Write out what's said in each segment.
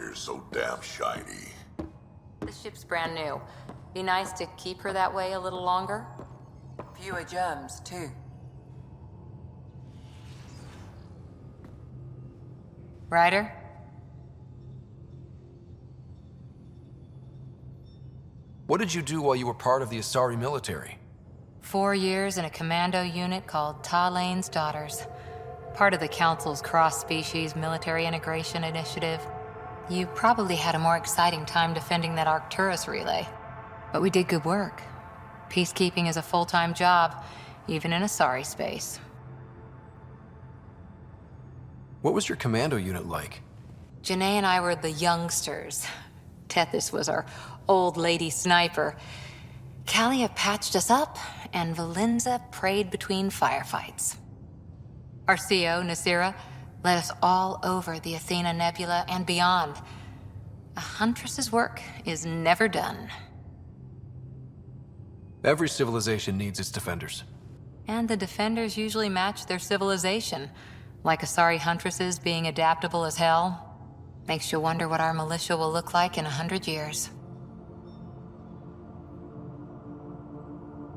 Ryder's so damn shiny. The ship's brand new. Be nice to keep her that way a little longer. Fewer germs, too. Ryder? What did you do while you were part of the Asari military? 4 years in a commando unit called Talane's Daughters. Part of the Council's cross-species military integration initiative. You probably had a more exciting time defending that Arcturus relay. But we did good work. Peacekeeping is a full-time job, even in Asari space. What was your commando unit like? Janae and I were the youngsters. Tethys was our old lady sniper. Kalia patched us up, and Valenza prayed between firefights. Our CO, Nasira, led us all over the Athena Nebula and beyond. A huntress's work is never done. Every civilization needs its defenders. And the defenders usually match their civilization, like Asari huntresses being adaptable as hell. Makes you wonder what our militia will look like in 100 years.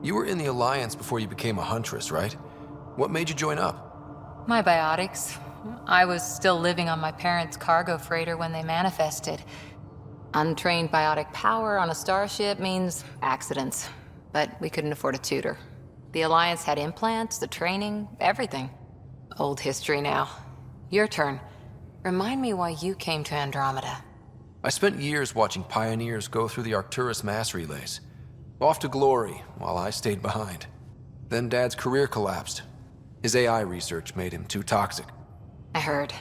You were in the Alliance before you became a huntress, right? What made you join up? My biotics. I was still living on my parents' cargo freighter when they manifested. Untrained biotic power on a starship means accidents, but we couldn't afford a tutor. The Alliance had implants, the training, everything. Old history now. Your turn. Remind me why you came to Andromeda. I spent years watching pioneers go through the Arcturus mass relays. Off to glory, while I stayed behind. Then Dad's career collapsed. His AI research made him too toxic. I heard.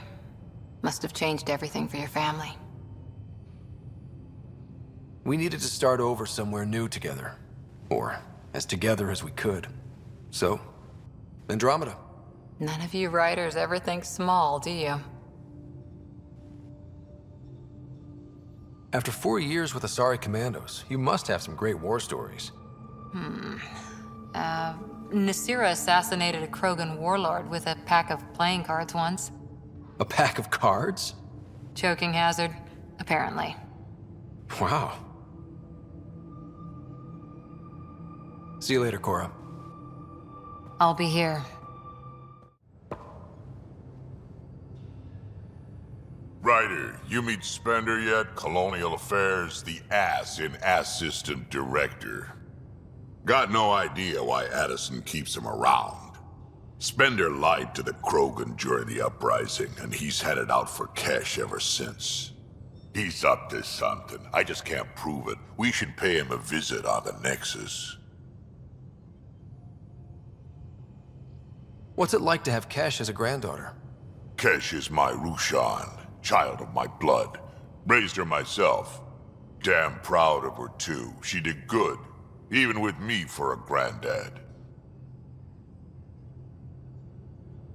Must have changed everything for your family. We needed to start over somewhere new together. Or as together as we could. So, Andromeda. None of you writers ever think small, do you? After 4 years with Asari Commandos, you must have some great war stories. Nasira assassinated a Krogan warlord with a pack of playing cards once. A pack of cards? Choking hazard, apparently. Wow. See you later, Cora. I'll be here. Ryder, you meet Spender yet? Colonial Affairs, the ass in Assistant Director. Got no idea why Addison keeps him around. Spender lied to the Krogan during the uprising, and he's headed out for cash ever since. He's up to something. I just can't prove it. We should pay him a visit on the Nexus. What's it like to have Kesh as a granddaughter? Kesh is my Rushan, child of my blood. Raised her myself. Damn proud of her too. She did good, even with me for a granddad.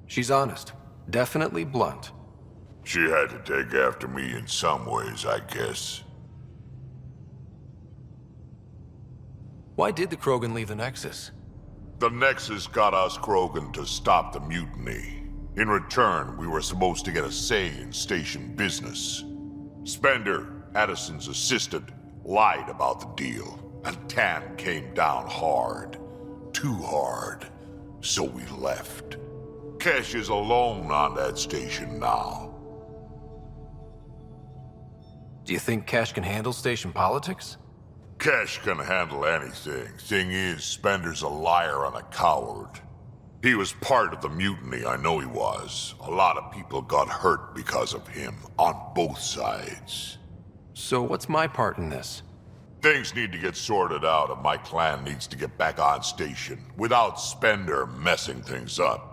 She's honest. Definitely blunt. She had to take after me in some ways, I guess. Why did the Krogan leave the Nexus? The Nexus got us Krogan to stop the mutiny. In return, we were supposed to get a say in station business. Spender, Addison's assistant, lied about the deal, and Tan came down hard. Too hard. So we left. Kesh is alone on that station now. Do you think Kesh can handle station politics? Kesh can handle anything. Thing is, Spender's a liar and a coward. He was part of the mutiny, I know he was. A lot of people got hurt because of him, on both sides. So what's my part in this? Things need to get sorted out, and my clan needs to get back on station, without Spender messing things up.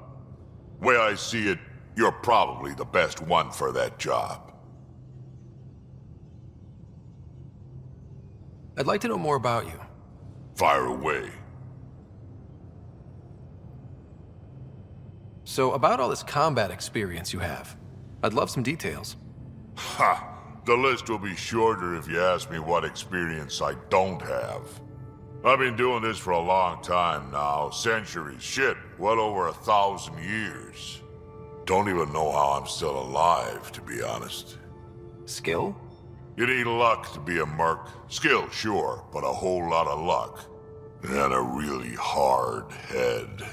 Way I see it, you're probably the best one for that job. I'd like to know more about you. Fire away. So, about all this combat experience you have, I'd love some details. Ha! The list will be shorter if you ask me what experience I don't have. I've been doing this for a long time now, centuries, shit, well over 1,000 years. Don't even know how I'm still alive, to be honest. Skill? You need luck to be a merc. Skill, sure, but a whole lot of luck. And a really hard head.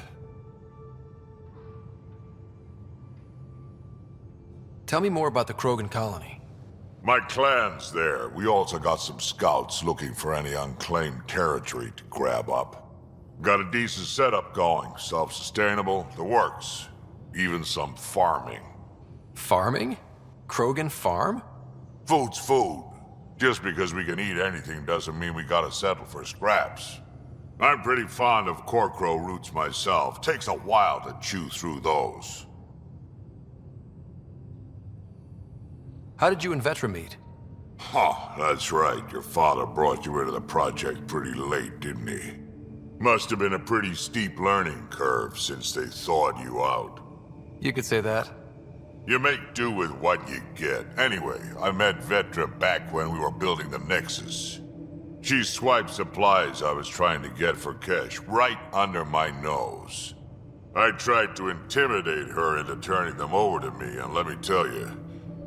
Tell me more about the Krogan colony. My clan's there. We also got some scouts looking for any unclaimed territory to grab up. Got a decent setup going. Self-sustainable, the works. Even some farming. Farming? Krogan farm? Food's food. Just because we can eat anything doesn't mean we gotta settle for scraps. I'm pretty fond of Corcrow roots myself. Takes a while to chew through those. How did you and Vetra meet? Huh, that's right. Your father brought you into the project pretty late, didn't he? Must have been a pretty steep learning curve since they thawed you out. You could say that. You make do with what you get. Anyway, I met Vetra back when we were building the Nexus. She swiped supplies I was trying to get for Kesh right under my nose. I tried to intimidate her into turning them over to me, and let me tell you,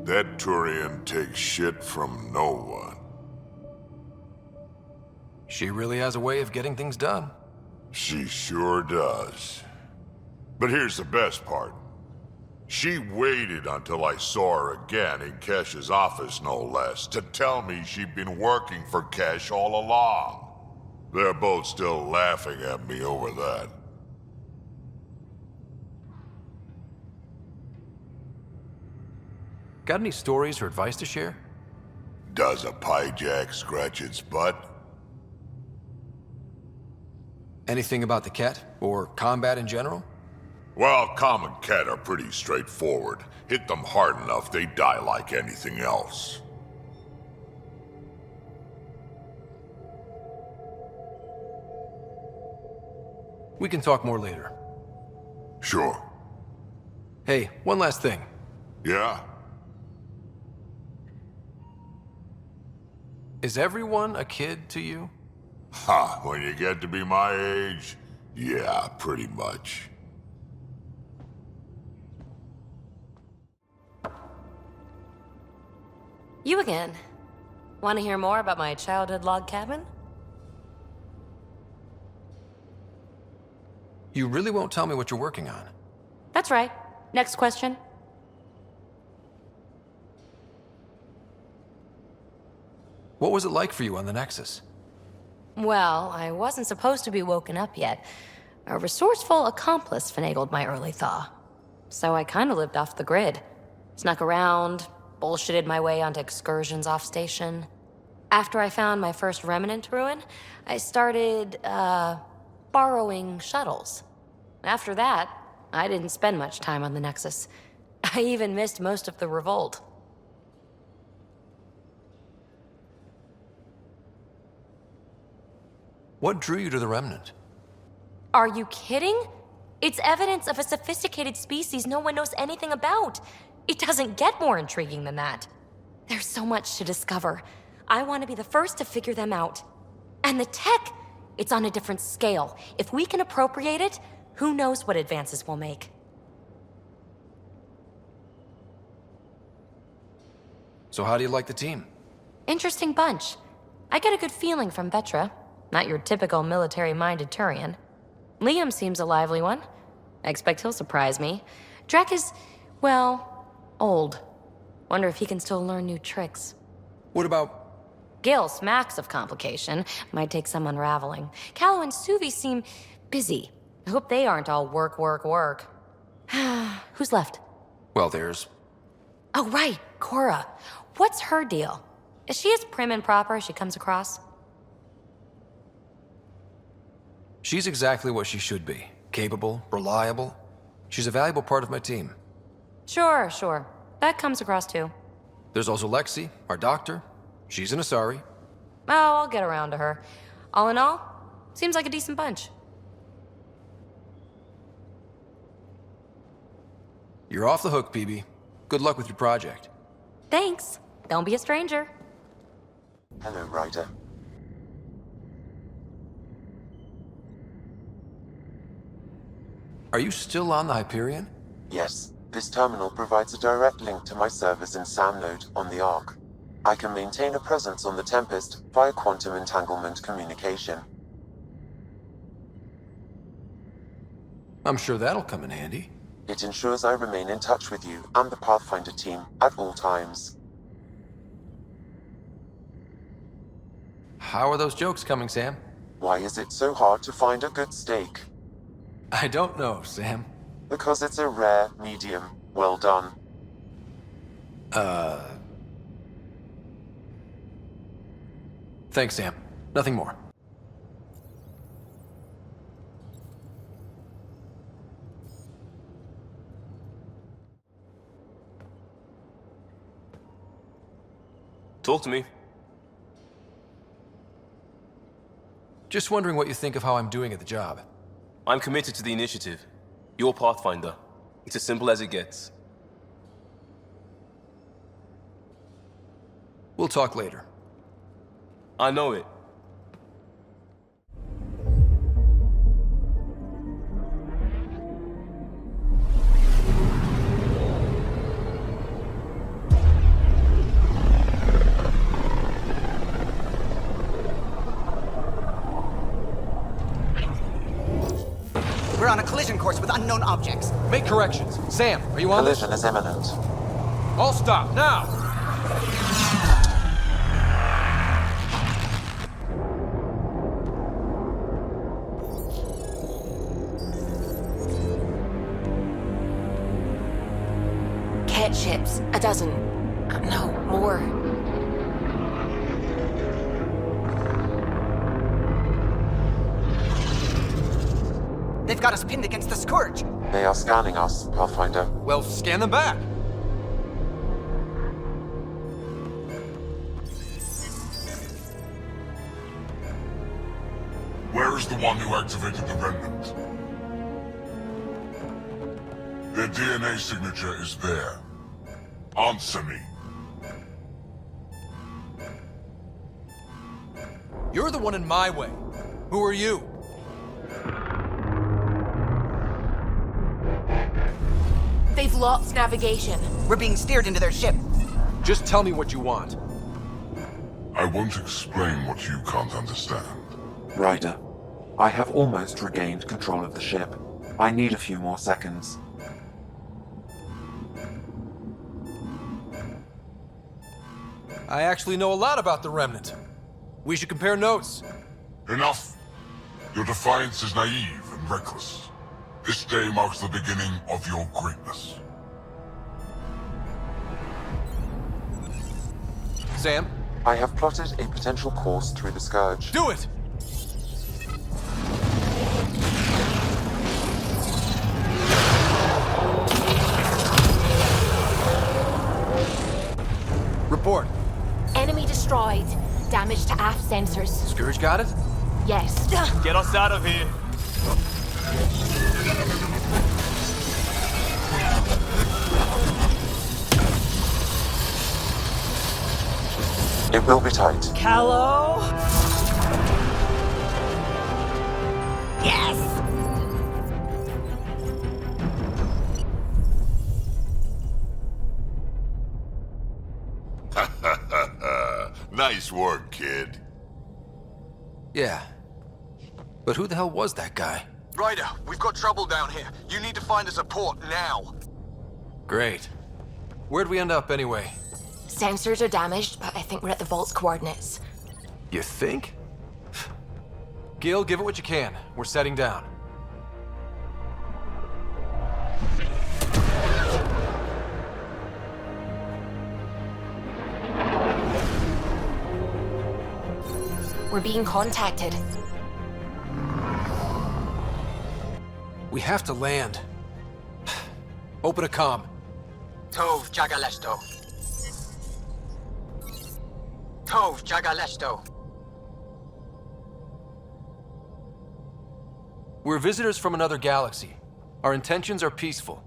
that Turian takes shit from no one. She really has a way of getting things done. She sure does. But here's the best part. She waited until I saw her again in Kesh's office, no less, to tell me she'd been working for Kesh all along. They're both still laughing at me over that. Got any stories or advice to share? Does a pyjak scratch its butt? Anything about the Ket, or combat in general? Well, common Ket are pretty straightforward. Hit them hard enough, they die like anything else. We can talk more later. Sure. Hey, one last thing. Yeah? Is everyone a kid to you? Ha, when you get to be my age, yeah, pretty much. You again. Want to hear more about my childhood log cabin? You really won't tell me what you're working on? That's right. Next question. What was it like for you on the Nexus? Well, I wasn't supposed to be woken up yet. A resourceful accomplice finagled my early thaw. So I kinda lived off the grid. Snuck around, bullshitted my way onto excursions off station. After I found my first remnant ruin, I started, borrowing shuttles. After that, I didn't spend much time on the Nexus. I even missed most of the revolt. What drew you to the Remnant? Are you kidding? It's evidence of a sophisticated species no one knows anything about. It doesn't get more intriguing than that. There's so much to discover. I want to be the first to figure them out. And the tech, it's on a different scale. If we can appropriate it, who knows what advances we'll make. So how do you like the team? Interesting bunch. I get a good feeling from Vetra. Not your typical military-minded Turian. Liam seems a lively one. I expect he'll surprise me. Drek is, well, old. Wonder if he can still learn new tricks. What about... Gil smacks of complication. Might take some unraveling. Callow and Suvi seem busy. I hope they aren't all work, work, work. Who's left? Well, there's... Oh, right, Cora. What's her deal? Is she as prim and proper as she comes across? She's exactly what she should be. Capable, reliable. She's a valuable part of my team. Sure. That comes across too. There's also Lexi, our doctor. She's an Asari. Oh, I'll get around to her. All in all, seems like a decent bunch. You're off the hook, PB. Good luck with your project. Thanks. Don't be a stranger. Hello, Ryder. Are you still on the Hyperion? Yes, this terminal provides a direct link to my servers in Soundload on the Ark. I can maintain a presence on the Tempest via quantum entanglement communication. I'm sure that'll come in handy. It ensures I remain in touch with you and the Pathfinder team at all times. How are those jokes coming, Sam? Why is it so hard to find a good steak? I don't know, Sam. Because it's a rare medium. Well done. Thanks, Sam. Nothing more. Talk to me. Just wondering what you think of how I'm doing at the job. I'm committed to the initiative. You're Pathfinder. It's as simple as it gets. We'll talk later. I know it. We're on a collision course with unknown objects. Make corrections. Sam, are you on this? Collision is imminent. All stop, now! Cat ships. A dozen. No, more. They've got us pinned against the Scourge. They are scanning us, Pathfinder. Well, scan them back. Where is the one who activated the remnant? Their DNA signature is there. Answer me. You're the one in my way. Who are you? They've lost navigation. We're being steered into their ship. Just tell me what you want. I won't explain what you can't understand. Ryder, I have almost regained control of the ship. I need a few more seconds. I actually know a lot about the Remnant. We should compare notes. Enough! Your defiance is naive and reckless. This day marks the beginning of your greatness. Sam, I have plotted a potential course through the Scourge. do it! Report. Enemy destroyed. Damage to aft sensors. Scourge got it? Yes. Get us out of here! It will be tight. Callow? Yes! Nice work, kid. Yeah. But who the hell was that guy? Ryder, we've got trouble down here. You need to find us a port now. Great. Where'd we end up anyway? Sensors are damaged, but I think we're at the vault's coordinates. You think? Gil, give it what you can. We're setting down. We're being contacted. We have to land. Open a comm. Tov Jagalesto. Tov Jagalesto. We're visitors from another galaxy. Our intentions are peaceful.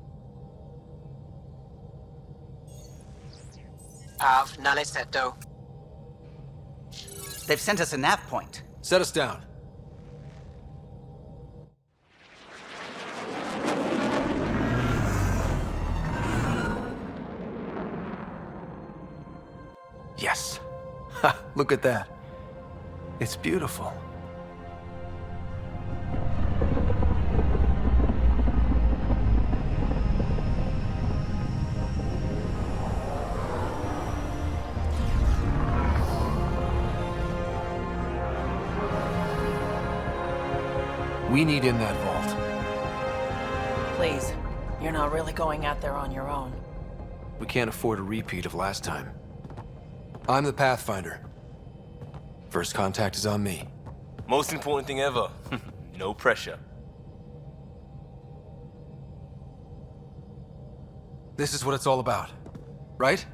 Av Naleseto. They've sent us a nav point. Set us down. Yes. Look at that. It's beautiful. We need in that vault. Please, you're not really going out there on your own. We can't afford a repeat of last time. I'm the Pathfinder. First contact is on me. Most important thing ever. No pressure. This is what it's all about, right?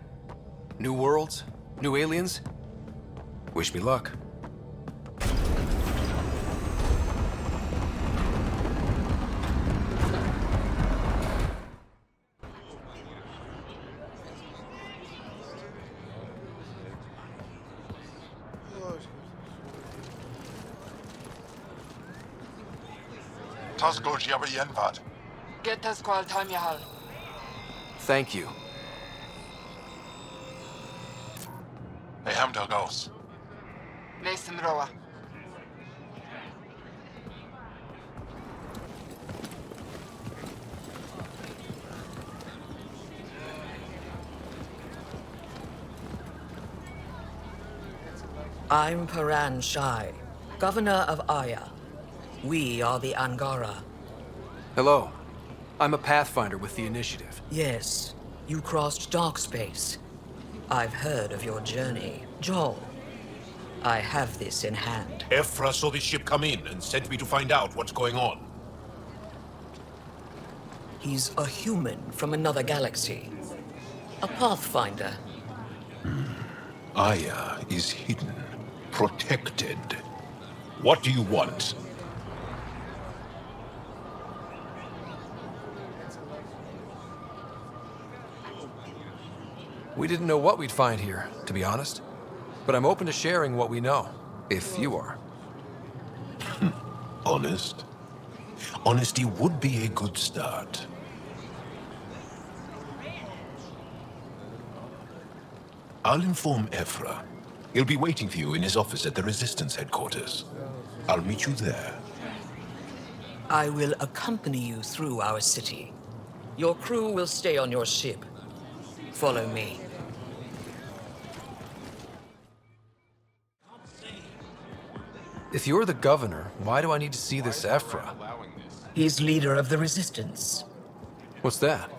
New worlds, new aliens. Wish me luck. Tasgoji aber Yenvad. Get us qual time Jaal. Thank you. Hey, Hamdel goes. Listen, Roa. I'm Paran Shai, Governor of Aya. We are the Angara. Hello. I'm a Pathfinder with the Initiative. Yes, you crossed dark space. I've heard of your journey, Jaal. I have this in hand. Ephra saw this ship come in and sent me to find out what's going on. He's a human from another galaxy. A Pathfinder. Aya is hidden, protected. What do you want? We didn't know what we'd find here, to be honest. But I'm open to sharing what we know, if you are. Honest? Honesty would be a good start. I'll inform Ephra. He'll be waiting for you in his office at the Resistance headquarters. I'll meet you there. I will accompany you through our city. Your crew will stay on your ship. Follow me. If you're the governor, why do I need to see this Ephra? He's leader of the Resistance. What's that?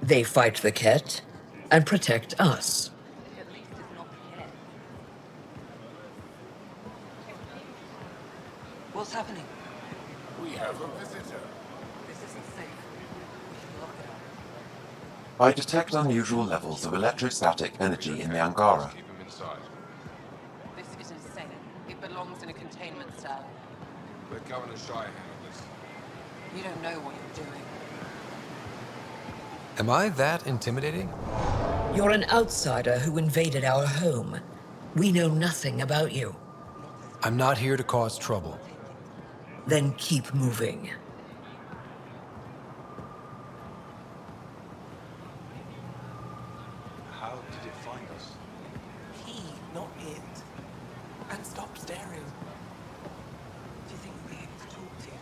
They fight the Ket and protect us. What's happening? We have a visitor. This isn't safe. We should lock it up. I detect unusual levels of electrostatic energy in the Angara. Keep him inside. This isn't safe. It belongs in a containment cell. Let Governor Shai handle this. You don't know what you're doing. Am I that intimidating? You're an outsider who invaded our home. We know nothing about you. I'm not here to cause trouble. Then keep moving. How did it find us? He, not it. And stop staring. Do you think we'll be able to talk to you?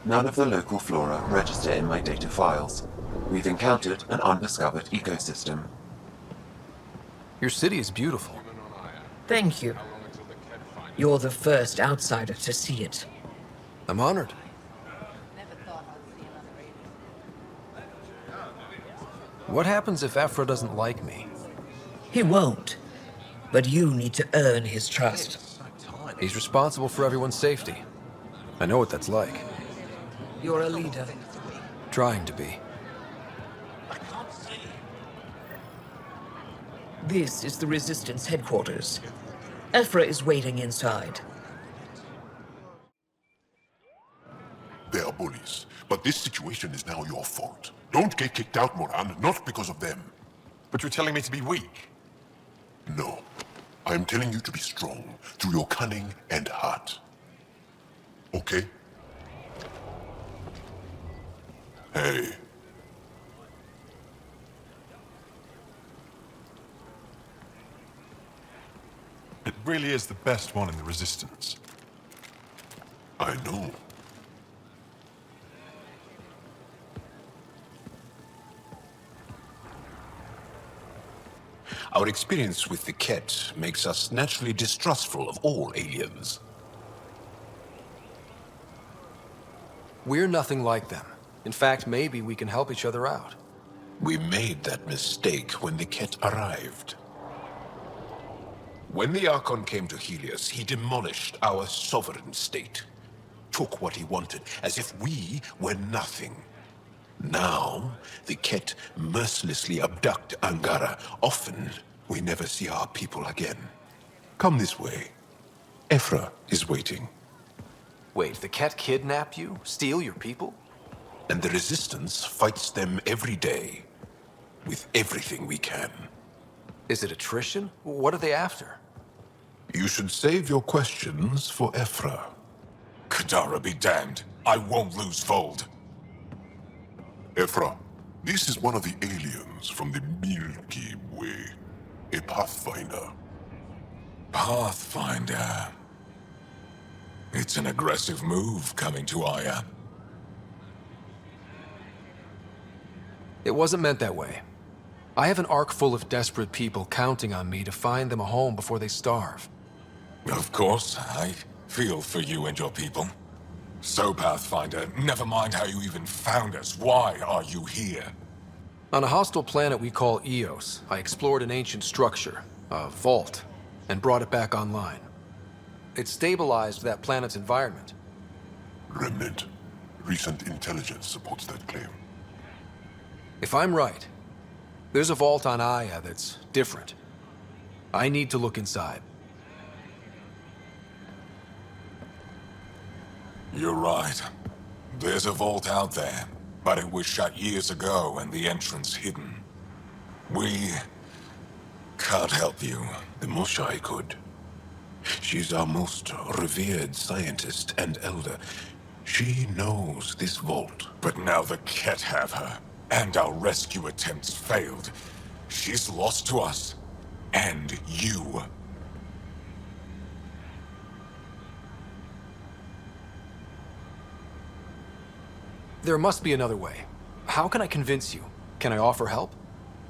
None of the local flora register in my data files. We've encountered an undiscovered ecosystem. Your city is beautiful. Thank you. You're the first outsider to see it. I'm honored. Never thought I'd see another alien. What happens if Ephra doesn't like me? He won't. But you need to earn his trust. He's responsible for everyone's safety. I know what that's like. You're a leader. Trying to be. This is the Resistance headquarters. Ephra is waiting inside. They are bullies, but this situation is now your fault. Don't get kicked out, Moran, not because of them. But you're telling me to be weak? No. I am telling you to be strong, through your cunning and heart. Okay? Hey. really is the best one in the Resistance. I know. Our experience with the Ket makes us naturally distrustful of all aliens. We're nothing like them. In fact, maybe we can help each other out. We made that mistake when the Ket arrived. When the Archon came to Helios, he demolished our sovereign state. Took what he wanted, as if we were nothing. Now, the Ket mercilessly abduct Angara. Often, we never see our people again. Come this way. Ephra is waiting. Wait, the Ket kidnap you? Steal your people? And the Resistance fights them every day. With everything we can. Is it attrition? What are they after? You should save your questions for Ephra. Kadara be damned. I won't lose Fold. Ephra, this is one of the aliens from the Milky Way. A Pathfinder. Pathfinder. It's an aggressive move coming to Aya. It wasn't meant that way. I have an ark full of desperate people counting on me to find them a home before they starve. Of course, I feel for you and your people. So, Pathfinder, never mind how you even found us. Why are you here? On a hostile planet we call Eos, I explored an ancient structure, a vault, and brought it back online. It stabilized that planet's environment. Remnant. Recent intelligence supports that claim. If I'm right, there's a vault on Aya that's different. I need to look inside. You're right. There's a vault out there, but it was shut years ago and the entrance hidden. We can't help you. The Moshai could. She's our most revered scientist and elder. She knows this vault. But now the Ket have her, and our rescue attempts failed. She's lost to us, and you. There must be another way. How can I convince you? Can I offer help?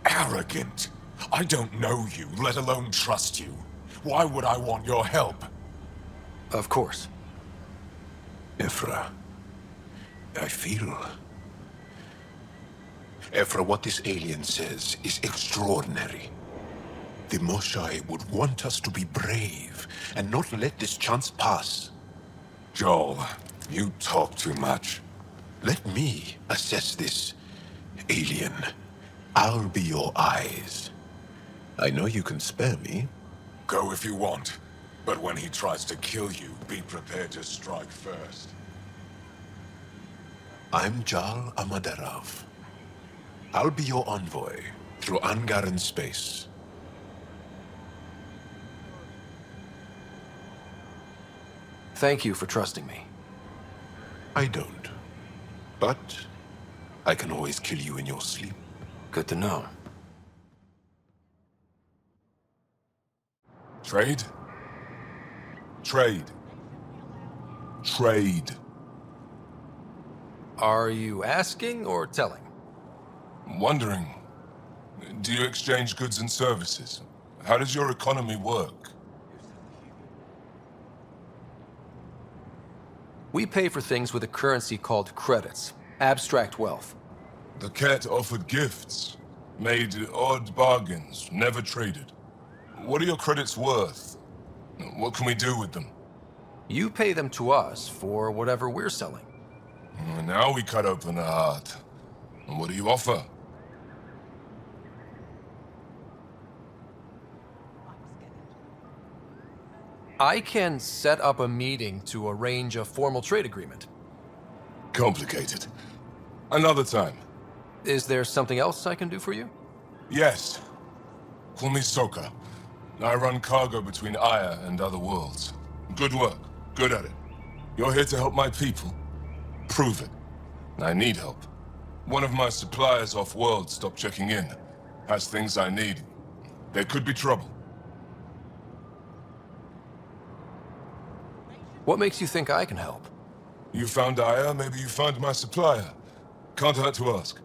Arrogant. I don't know you, let alone trust you. Why would I want your help? Of course. Ephra, I feel... Ephra, what this alien says is extraordinary. The Moshai would want us to be brave and not let this chance pass. Jaal, you talk too much. Let me assess this, alien. I'll be your eyes. I know you can spare me. Go if you want, but when he tries to kill you, be prepared to strike first. I'm Jaal Amaderov. I'll be your envoy through Angaran space. Thank you for trusting me. I don't. But I can always kill you in your sleep. Good to know. Trade? Trade. Trade. Are you asking or telling? Wondering. Do you exchange goods and services? How does your economy work? We pay for things with a currency called credits. Abstract wealth. The Ket offered gifts. Made odd bargains, never traded. What are your credits worth? What can we do with them? You pay them to us for whatever we're selling. Now we cut open the heart. What do you offer? I can set up a meeting to arrange a formal trade agreement. Complicated. Another time. Is there something else I can do for you? Yes. Call me Soka. I run cargo between Aya and other worlds. Good work. Good at it. You're here to help my people. Prove it. I need help. One of my suppliers off-world stopped checking in. Has things I need. There could be trouble. What makes you think I can help? You found Aya, maybe you found my supplier. Can't hurt to ask.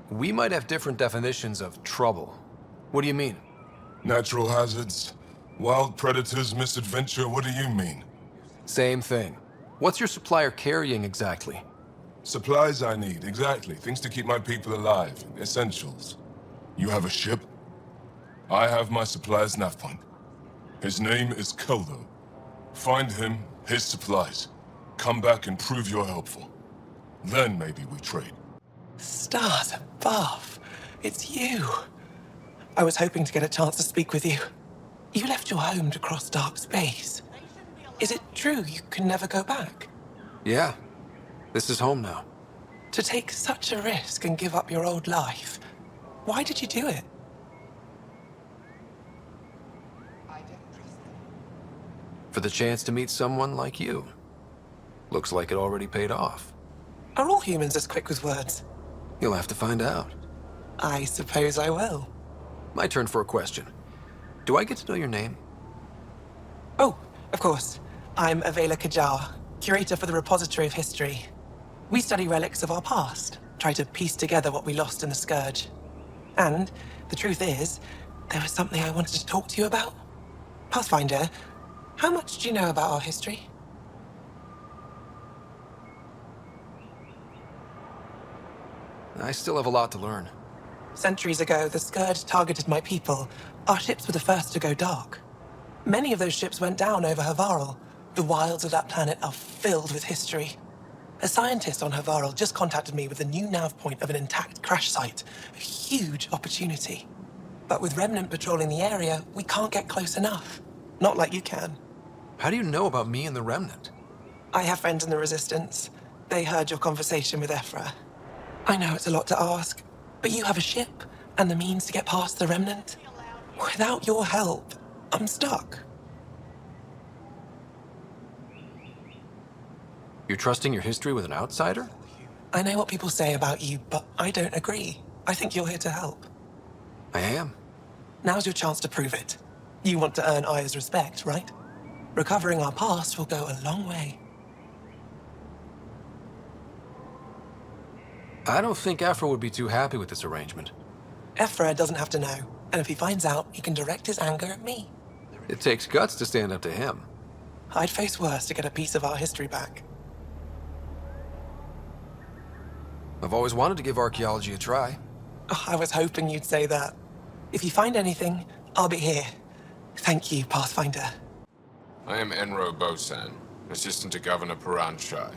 We might have different definitions of trouble. What do you mean? Natural hazards, wild predators, misadventure, what do you mean? Same thing. What's your supplier carrying exactly? Supplies I need, exactly. Things to keep my people alive. Essentials. You have a ship? I have my supplier's nav point. His name is Kodo. Find him, his supplies. Come back and prove you're helpful. Then maybe we trade. Stars above. It's you. I was hoping to get a chance to speak with you. You left your home to cross dark space. Is it true you can never go back? Yeah. This is home now. To take such a risk and give up your old life, why did you do it? For the chance to meet someone like you. Looks like it already paid off. Are all humans as quick with words? You'll have to find out. I suppose I will. My turn for a question. Do I get to know your name? Oh, of course. I'm Avela Kajar, curator for the Repository of History. We study relics of our past, try to piece together what we lost in the Scourge. And the truth is, there was something I wanted to talk to you about. Pathfinder, how much do you know about our history? I still have a lot to learn. Centuries ago, the Scourge targeted my people. Our ships were the first to go dark. Many of those ships went down over Havarl. The wilds of that planet are filled with history. A scientist on Havarl just contacted me with a new nav point of an intact crash site. A huge opportunity. But with Remnant patrolling the area, we can't get close enough. Not like you can. How do you know about me and the Remnant? I have friends in the Resistance. They heard your conversation with Ephra. I know it's a lot to ask, but you have a ship and the means to get past the Remnant. Without your help, I'm stuck. You're trusting your history with an outsider? I know what people say about you, but I don't agree. I think you're here to help. I am. Now's your chance to prove it. You want to earn Aya's respect, right? Recovering our past will go a long way. I don't think Ephra would be too happy with this arrangement. Ephra doesn't have to know, and if he finds out, he can direct his anger at me. It takes guts to stand up to him. I'd face worse to get a piece of our history back. I've always wanted to give archaeology a try. Oh, I was hoping you'd say that. If you find anything, I'll be here. Thank you, Pathfinder. I am Enro Bosan, assistant to Governor Paran Shai.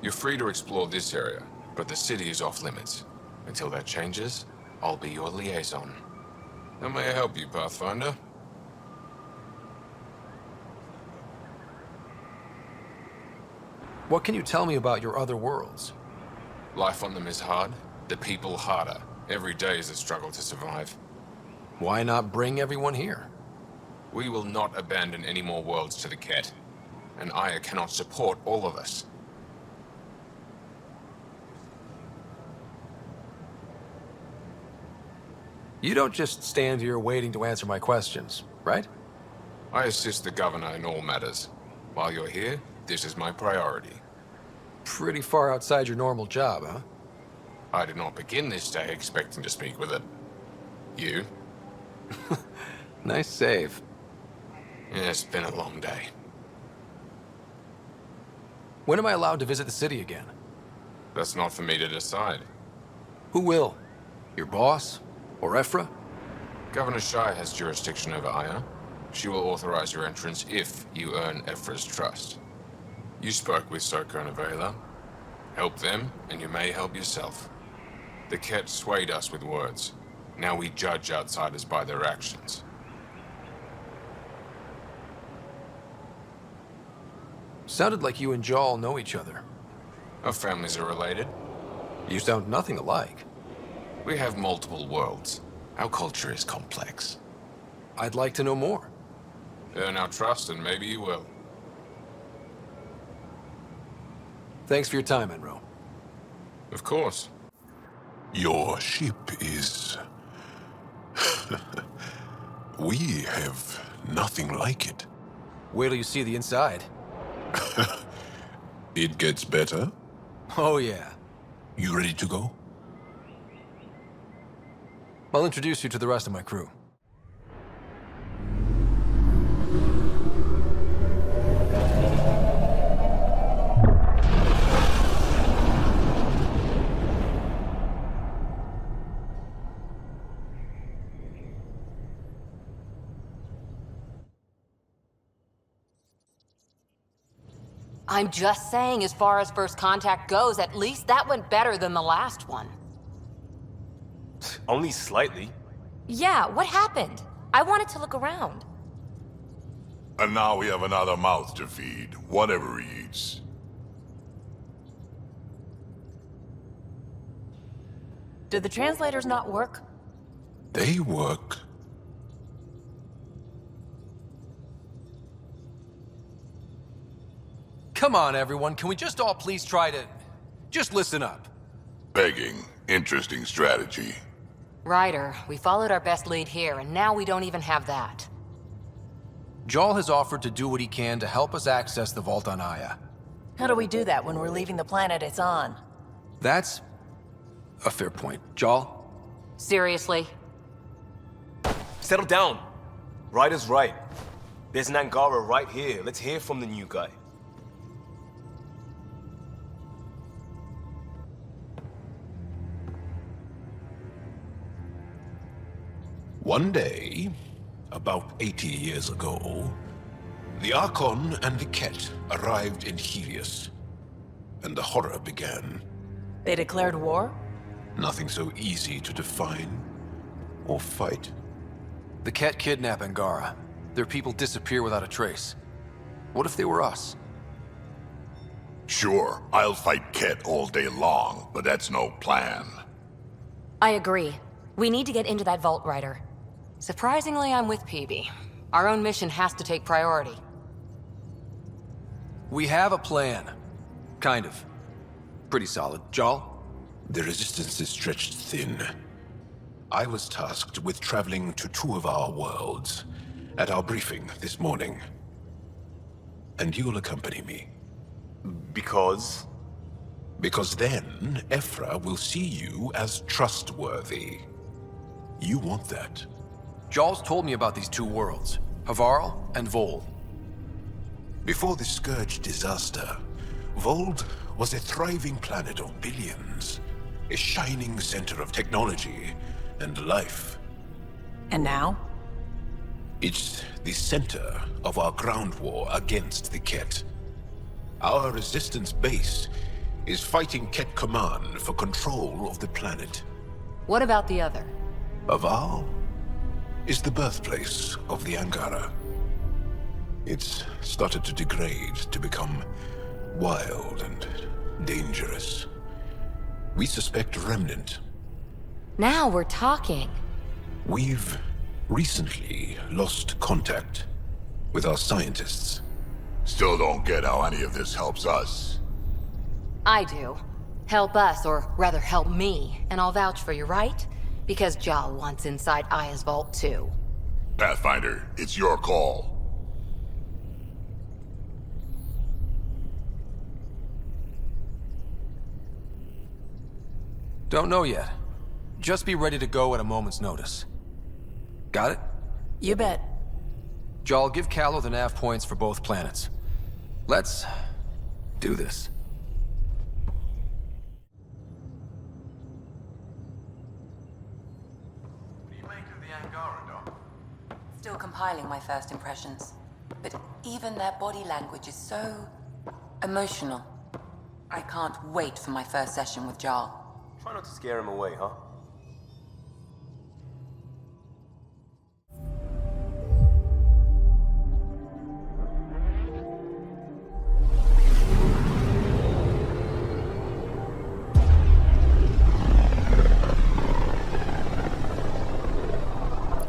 You're free to explore this area, but the city is off limits. Until that changes, I'll be your liaison. How may I help you, Pathfinder? What can you tell me about your other worlds? Life on them is hard, the people harder. Every day is a struggle to survive. Why not bring everyone here? We will not abandon any more worlds to the Ket, and Aya cannot support all of us. You don't just stand here waiting to answer my questions, right? I assist the governor in all matters. While you're here, this is my priority. Pretty far outside your normal job, huh? I did not begin this day expecting to speak with it. You? Nice save. Yeah, it's been a long day. When am I allowed to visit the city again? That's not for me to decide. Who will? Your boss? Or Ephra? Governor Shai has jurisdiction over Aya. She will authorize your entrance if you earn Ephra's trust. You spoke with Soko and Avela. Help them, and you may help yourself. The Ket swayed us with words. Now we judge outsiders by their actions. Sounded like you and Jaal know each other. Our families are related. You sound nothing alike. We have multiple worlds. Our culture is complex. I'd like to know more. Earn our trust, and maybe you will. Thanks for your time, Enro. Of course. Your ship is We have nothing like it. Wait till you see the inside. It gets better? Oh, yeah. You ready to go? I'll introduce you to the rest of my crew. I'm just saying, as far as first contact goes, at least that went better than the last one. Only slightly. Yeah, what happened? I wanted to look around. And now we have another mouth to feed, whatever he eats. Did the translators not work? They work. Come on, everyone. Can we just all please try to... just listen up? Begging. Interesting strategy. Ryder, we followed our best lead here, and now we don't even have that. Jaal has offered to do what he can to help us access the vault on Aya. How do we do that when we're leaving the planet it's on? That's a fair point. Jaal? Seriously? Settle down. Ryder's right. There's an Angara right here. Let's hear from the new guy. One day, about 80 years ago, the Archon and the Ket arrived in Helios, and the horror began. They declared war? Nothing so easy to define or fight. The Ket kidnap Angara. Their people disappear without a trace. What if they were us? Sure, I'll fight Ket all day long, but that's no plan. I agree. We need to get into that vault, Ryder. Surprisingly, I'm with PB. Our own mission has to take priority. We have a plan. Kind of. Pretty solid. Jaal? The resistance is stretched thin. I was tasked with traveling to two of our worlds at our briefing this morning. And you'll accompany me. Because? Because then, Ephra will see you as trustworthy. You want that. Jaal's told me about these two worlds, Havarl and Vold. Before the Scourge disaster, Vold was a thriving planet of billions, a shining center of technology and life. And now? It's the center of our ground war against the Ket. Our resistance base is fighting Ket Command for control of the planet. What about the other? Havarl is the birthplace of the Angara. It's started to degrade, to become wild and dangerous. We suspect Remnant. Now we're talking. We've recently lost contact with our scientists. Still don't get how any of this helps us. I do. Help us, or rather help me, and I'll vouch for you, right? Because Jaal wants inside Aya's vault too. Pathfinder, it's your call. Don't know yet. Just be ready to go at a moment's notice. Got it? You bet. Jaal, give Callow the nav points for both planets. Let's do this. Still compiling my first impressions. But even their body language is so emotional. I can't wait for my first session with Jaal. Try not to scare him away, huh?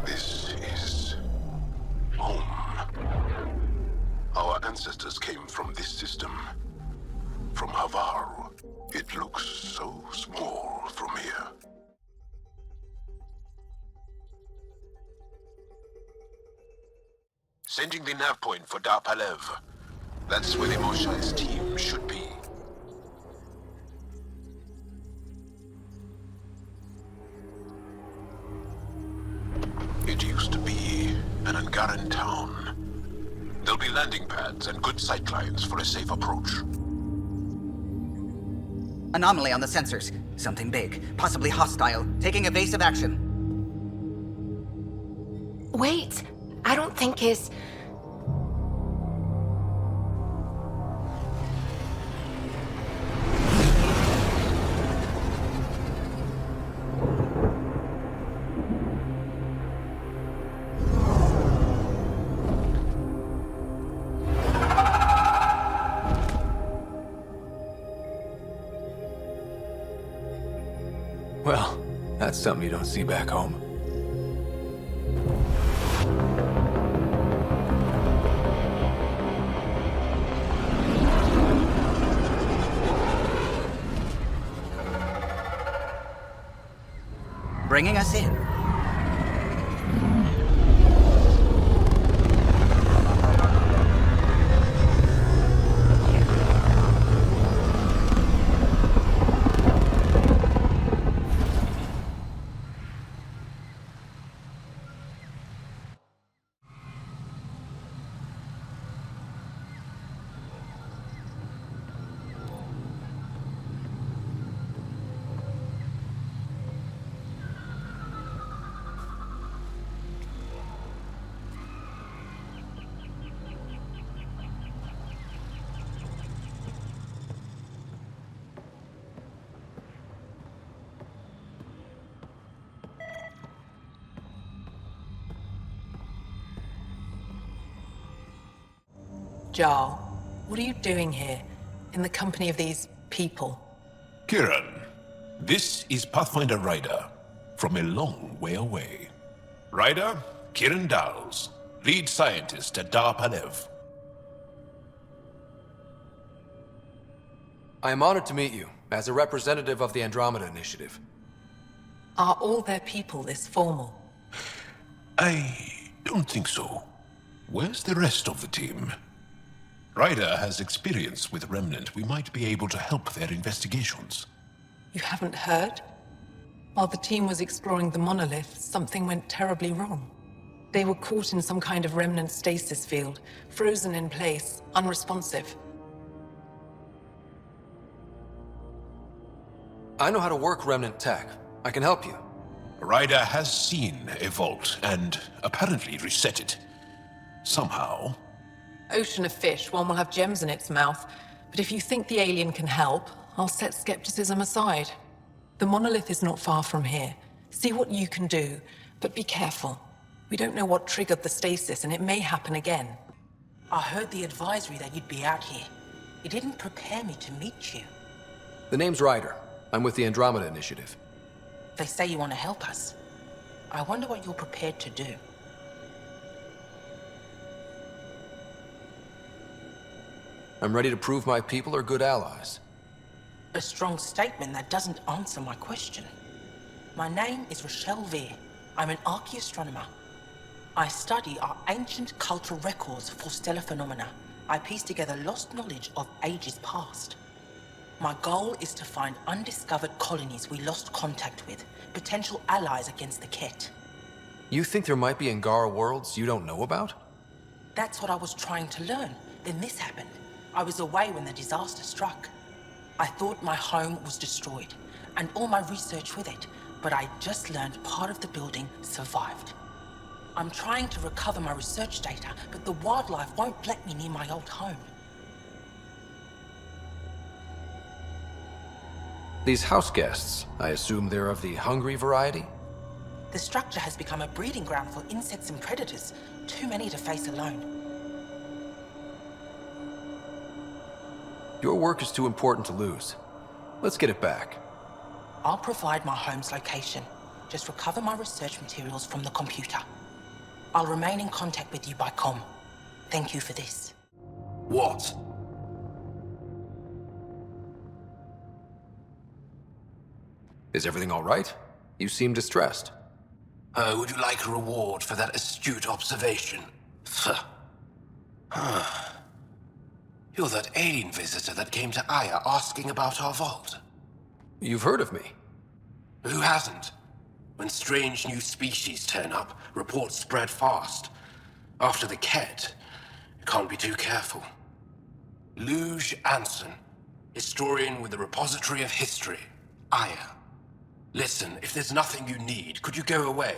This is home. Our ancestors came from this system. From Havarl. It looks so small from here. Sending the nav point for Dar Palev. That's where the Moshai's team should be. It used to be an Angaran town. There'll be landing pads and good sightlines for a safe approach. Anomaly on the sensors. Something big, possibly hostile, taking evasive action. Wait, I don't think his... Well, that's something you don't see back home. Bringing us in. Jaal, what are you doing here, in the company of these people? Kiran, this is Pathfinder Ryder, from a long way away. Ryder, Kiran Dawes, lead scientist at Dar Palev. I am honored to meet you, as a representative of the Andromeda Initiative. Are all their people this formal? I don't think so. Where's the rest of the team? Ryder has experience with Remnant. We might be able to help their investigations. You haven't heard? While the team was exploring the monolith, something went terribly wrong. They were caught in some kind of remnant stasis field, frozen in place, unresponsive. I know how to work Remnant tech. I can help you. Ryder has seen a vault and apparently reset it. Somehow. Ocean of fish, one will have gems in its mouth. But if you think the alien can help, I'll set skepticism aside. The monolith is not far from here. See what you can do, but be careful. We don't know what triggered the stasis, and it may happen again. I heard the advisory that you'd be out here. It didn't prepare me to meet you. The name's Ryder. I'm with the Andromeda Initiative. They say you want to help us. I wonder what you're prepared to do. I'm ready to prove my people are good allies. A strong statement that doesn't answer my question. My name is Rochelle Veer. I'm an archaeoastronomer. I study our ancient cultural records for stellar phenomena. I piece together lost knowledge of ages past. My goal is to find undiscovered colonies we lost contact with, potential allies against the Ket. You think there might be Angara worlds you don't know about? That's what I was trying to learn. Then this happened. I was away when the disaster struck. I thought my home was destroyed, and all my research with it, but I just learned part of the building survived. I'm trying to recover my research data, but the wildlife won't let me near my old home. These house guests, I assume they're of the hungry variety? The structure has become a breeding ground for insects and predators, too many to face alone. Your work is too important to lose. Let's get it back. I'll provide my home's location. Just recover my research materials from the computer. I'll remain in contact with you by comm. Thank you for this. What? Is everything all right? You seem distressed. Would you like a reward for that astute observation? You're that alien visitor that came to Aya asking about our vault. You've heard of me? Who hasn't? When strange new species turn up, reports spread fast. After the Ket, you can't be too careful. Luge Anson, historian with the Repository of History, Aya. Listen, if there's nothing you need, could you go away?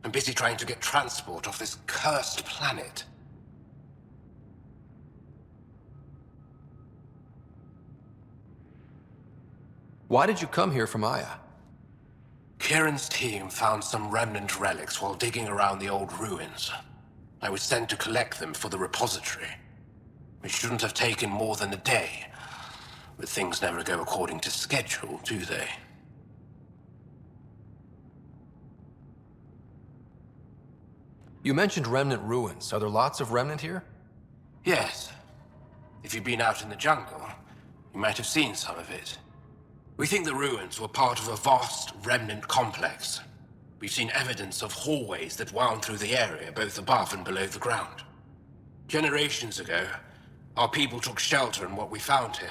I'm busy trying to get transport off this cursed planet. Why did you come here from Aya? Kieran's team found some remnant relics while digging around the old ruins. I was sent to collect them for the repository. It shouldn't have taken more than a day. But things never go according to schedule, do they? You mentioned remnant ruins. Are there lots of remnant here? Yes. If you've been out in the jungle, you might have seen some of it. We think the ruins were part of a vast remnant complex. We've seen evidence of hallways that wound through the area, both above and below the ground. Generations ago, our people took shelter in what we found here.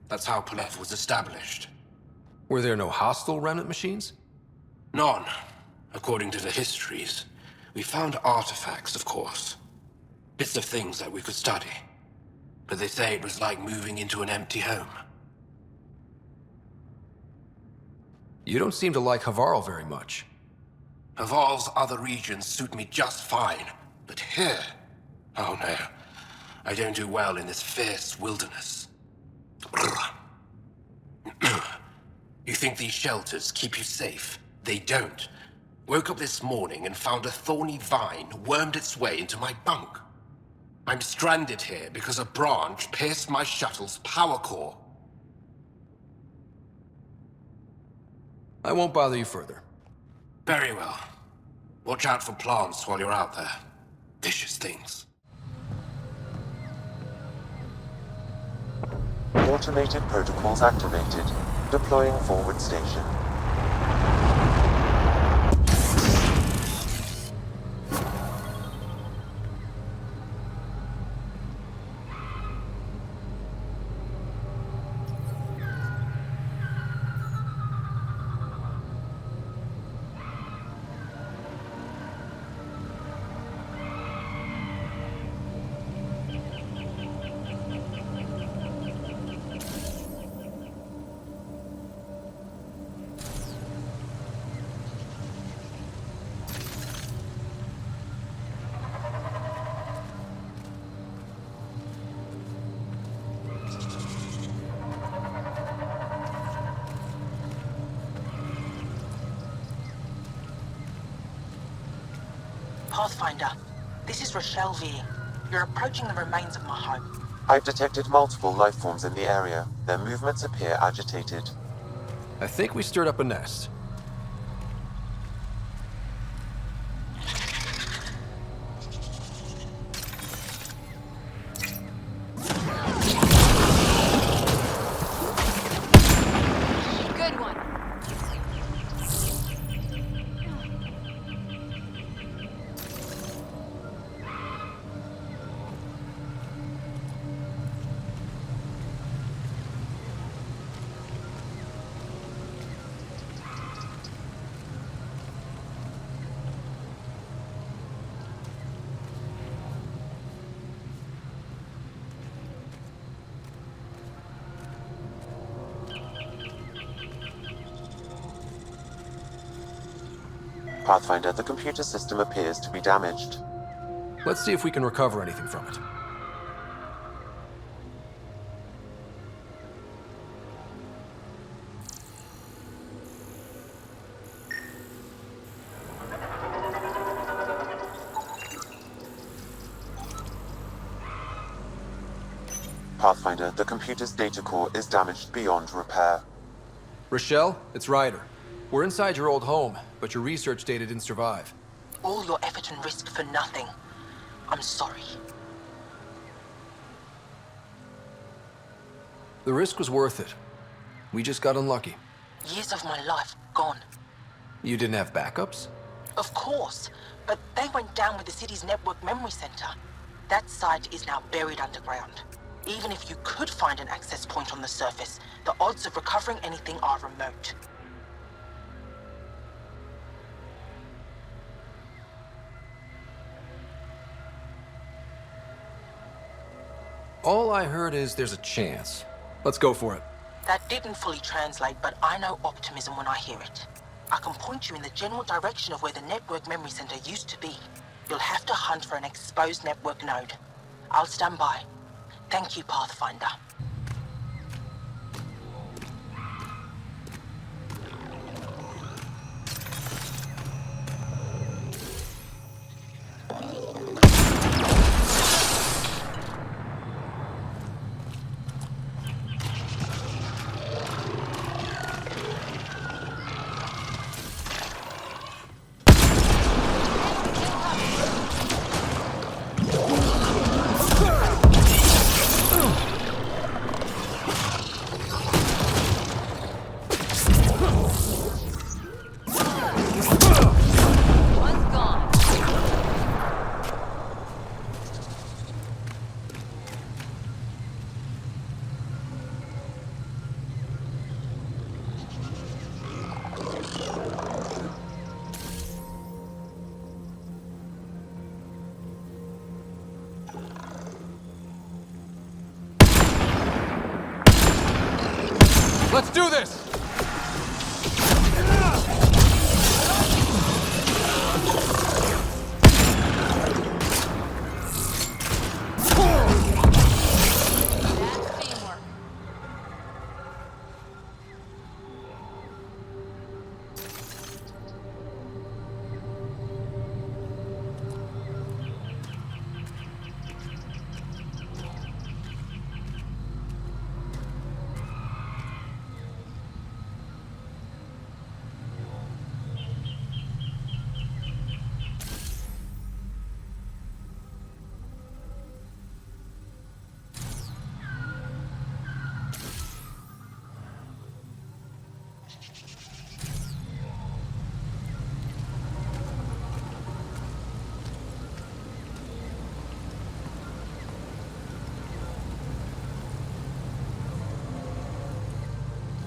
That's how Palet was established. Were there no hostile remnant machines? None, according to the histories. We found artifacts, of course. Bits of things that we could study. But they say it was like moving into an empty home. You don't seem to like Havarl very much. Havarl's other regions suit me just fine. But here... oh no. I don't do well in this fierce wilderness. You think these shelters keep you safe? They don't. Woke up this morning and found a thorny vine wormed its way into my bunk. I'm stranded here because a branch pierced my shuttle's power core. I won't bother you further. Very well. Watch out for plants while you're out there. Vicious things. Automated protocols activated. Deploying forward station. Pathfinder, this is Rochelle Veer. You're approaching the remains of my home. I've detected multiple life forms in the area. Their movements appear agitated. I think we stirred up a nest. Good one. Pathfinder, the computer system appears to be damaged. Let's see if we can recover anything from it. Pathfinder, the computer's data core is damaged beyond repair. Rochelle, it's Ryder. We're inside your old home, but your research data didn't survive. All your effort and risk for nothing. I'm sorry. The risk was worth it. We just got unlucky. Years of my life gone. You didn't have backups? Of course, but they went down with the city's network memory center. That site is now buried underground. Even if you could find an access point on the surface, the odds of recovering anything are remote. All I heard is there's a chance. Let's go for it. That didn't fully translate, but I know optimism when I hear it. I can point you in the general direction of where the network memory center used to be. You'll have to hunt for an exposed network node. I'll stand by. Thank you, Pathfinder. Let's do this!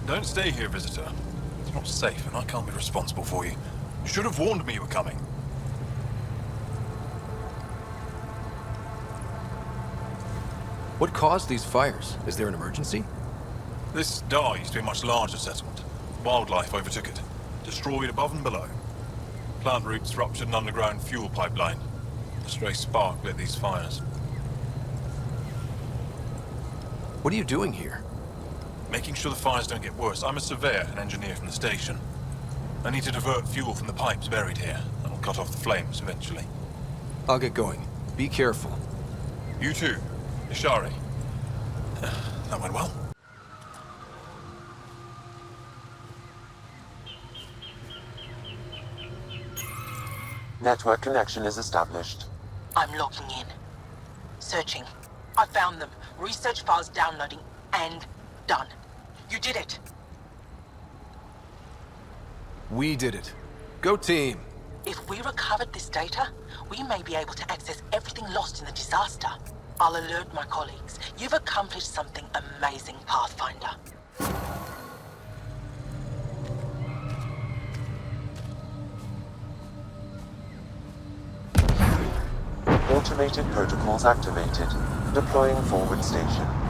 Don't stay here, visitor. It's not safe, and I can't be responsible for you. You should have warned me you were coming. What caused these fires? Is there an emergency? This Dar used to be a much larger settlement. Wildlife overtook it, destroyed above and below. Plant roots ruptured an underground fuel pipeline. A stray spark lit these fires. What are you doing here? Making sure the fires don't get worse. I'm a surveyor and engineer from the station. I need to divert fuel from the pipes buried here. That'll cut off the flames eventually. I'll get going. Be careful. You too, Ishari. That went well. Network connection is established. I'm logging in. Searching. I found them. Research files downloading and done. You did it. We did it. Go team. If we recovered this data, we may be able to access everything lost in the disaster. I'll alert my colleagues. You've accomplished something amazing, Pathfinder. Automated protocols activated. Deploying forward station.